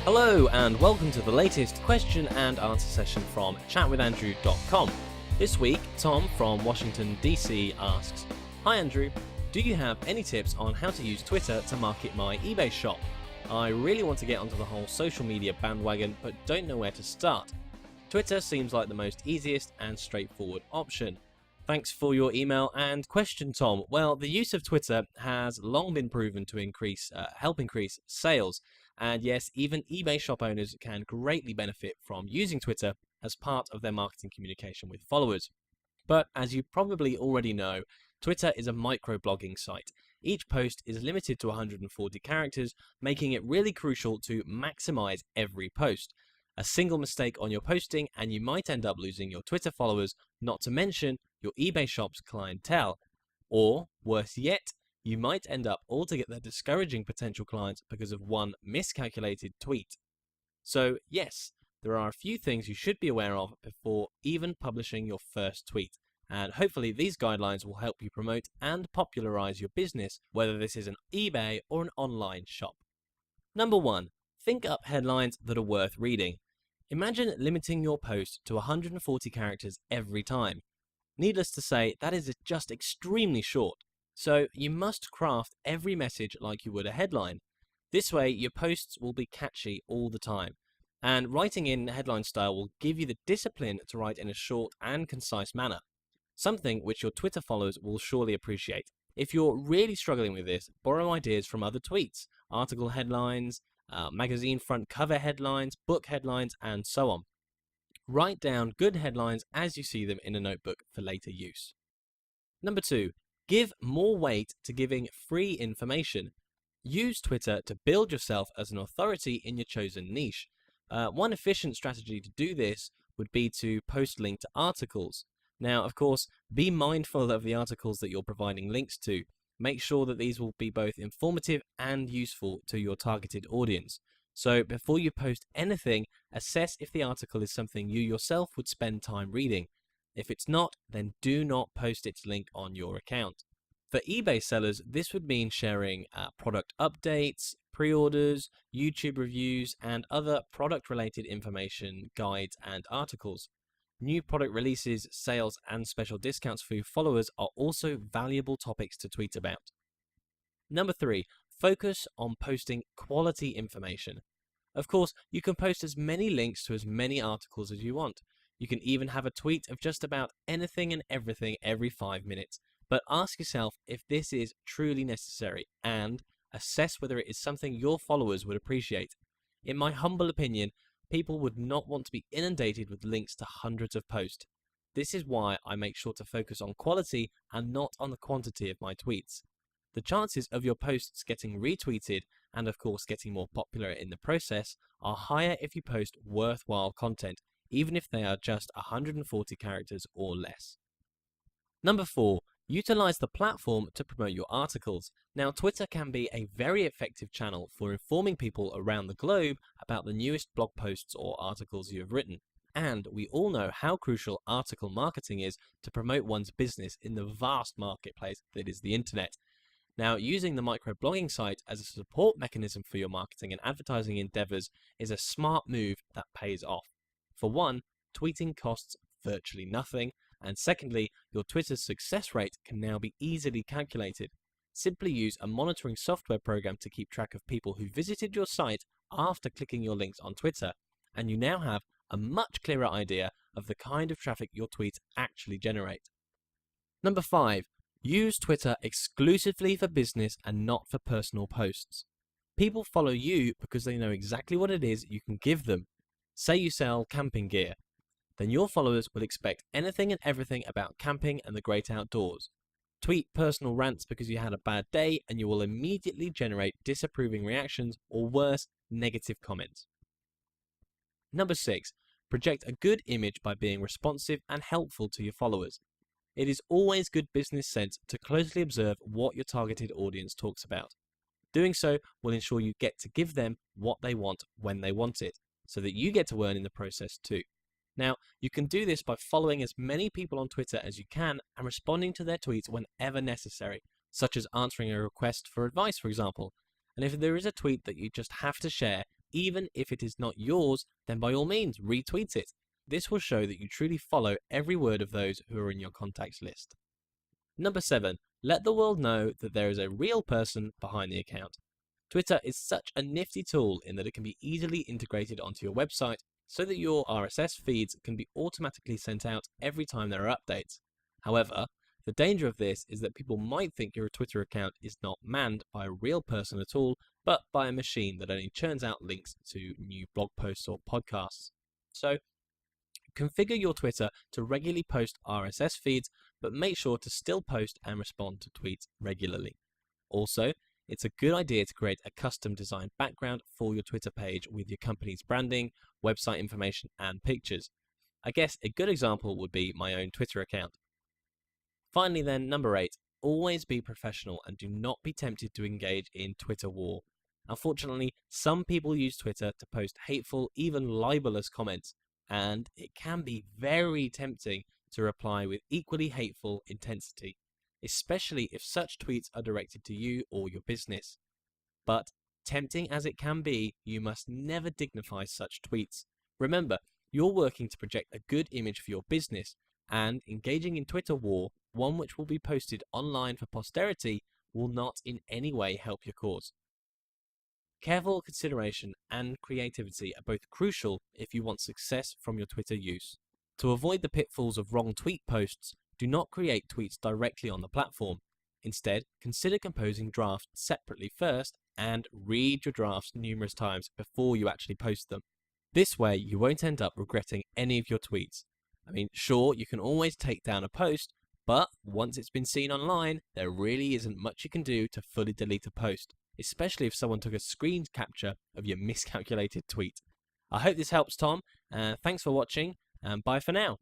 Hello and welcome to the latest question and answer session from chatwithandrew.com. This week, Tom from Washington, D.C. asks, "Hi Andrew, do you have any tips on how to use Twitter to market my eBay shop? I really want to get onto the whole social media bandwagon but don't know where to start. Twitter seems like the most easiest and straightforward option. Thanks for your email and question, Tom. Well, the use of Twitter has long been proven to help increase sales. And yes, even eBay shop owners can greatly benefit from using Twitter as part of their marketing communication with followers. But as you probably already know, Twitter is a microblogging site. Each post is limited to 140 characters, making it really crucial to maximize every post. A single mistake on your posting and you might end up losing your Twitter followers, not to mention your eBay shop's clientele. Or, worse yet, you might end up altogether discouraging potential clients because of one miscalculated tweet. So yes, there are a few things you should be aware of before even publishing your first tweet, and hopefully these guidelines will help you promote and popularize your business, whether this is an eBay or an online shop. Number 1. Think up headlines that are worth reading. Imagine limiting your post to 140 characters every time. Needless to say, that is just extremely short. So you must craft every message like you would a headline. This way, your posts will be catchy all the time. And writing in headline style will give you the discipline to write in a short and concise manner. Something which your Twitter followers will surely appreciate. If you're really struggling with this, borrow ideas from other tweets, article headlines, magazine front cover headlines, book headlines, and so on. Write down good headlines as you see them in a notebook for later use. Number 2. Give more weight to giving free information. Use Twitter to build yourself as an authority in your chosen niche. One efficient strategy to do this would be to post linked articles. Now, of course, be mindful of the articles that you're providing links to. Make sure that these will be both informative and useful to your targeted audience. So before you post anything, assess if the article is something you yourself would spend time reading. If it's not, then do not post its link on your account. For eBay sellers, this would mean sharing product updates, pre-orders, YouTube reviews, and other product-related information, guides, and articles. New product releases, sales, and special discounts for your followers are also valuable topics to tweet about. Number 3. Focus on posting quality information. Of course, you can post as many links to as many articles as you want. You can even have a tweet of just about anything and everything every 5 minutes. But ask yourself if this is truly necessary and assess whether it is something your followers would appreciate. In my humble opinion, people would not want to be inundated with links to hundreds of posts. This is why I make sure to focus on quality and not on the quantity of my tweets. The chances of your posts getting retweeted and of course getting more popular in the process are higher if you post worthwhile content, even if they are just 140 characters or less. Number 4. Utilize the platform to promote your articles. Now, Twitter can be a very effective channel for informing people around the globe about the newest blog posts or articles you have written. And we all know how crucial article marketing is to promote one's business in the vast marketplace that is the internet. Now, using the microblogging site as a support mechanism for your marketing and advertising endeavors is a smart move that pays off. For one, tweeting costs virtually nothing, and secondly, your Twitter's success rate can now be easily calculated. Simply use a monitoring software program to keep track of people who visited your site after clicking your links on Twitter, and you now have a much clearer idea of the kind of traffic your tweets actually generate. Number 5. Use Twitter exclusively for business and not for personal posts. People follow you because they know exactly what it is you can give them. Say you sell camping gear, then your followers will expect anything and everything about camping and the great outdoors. Tweet personal rants because you had a bad day and you will immediately generate disapproving reactions or worse, negative comments. Number 6. Project a good image by being responsive and helpful to your followers. It is always good business sense to closely observe what your targeted audience talks about. Doing so will ensure you get to give them what they want when they want it, so that you get to earn in the process too. Now, you can do this by following as many people on Twitter as you can and responding to their tweets whenever necessary, such as answering a request for advice, for example. And if there is a tweet that you just have to share, even if it is not yours, then by all means retweet it. This will show that you truly follow every word of those who are in your contacts list. Number 7. Let the world know that there is a real person behind the account. Twitter is such a nifty tool in that it can be easily integrated onto your website so that your RSS feeds can be automatically sent out every time there are updates. However, the danger of this is that people might think your Twitter account is not manned by a real person at all, but by a machine that only churns out links to new blog posts or podcasts. So, configure your Twitter to regularly post RSS feeds, but make sure to still post and respond to tweets regularly. Also, it's a good idea to create a custom designed background for your Twitter page with your company's branding, website information, and pictures. I guess a good example would be my own Twitter account. Finally then, number 8, always be professional and do not be tempted to engage in Twitter war. Unfortunately, some people use Twitter to post hateful, even libelous comments, and it can be very tempting to reply with equally hateful intensity, especially if such tweets are directed to you or your business. But tempting as it can be, you must never dignify such tweets. Remember, you're working to project a good image for your business, and engaging in Twitter war, one which will be posted online for posterity, will not in any way help your cause. Careful consideration and creativity are both crucial if you want success from your Twitter use. To avoid the pitfalls of wrong tweet posts, do not create tweets directly on the platform. Instead, consider composing drafts separately first and read your drafts numerous times before you actually post them. This way, you won't end up regretting any of your tweets. I mean, sure, you can always take down a post, but once it's been seen online, there really isn't much you can do to fully delete a post, especially if someone took a screen capture of your miscalculated tweet. I hope this helps, Tom, and thanks for watching, and bye for now.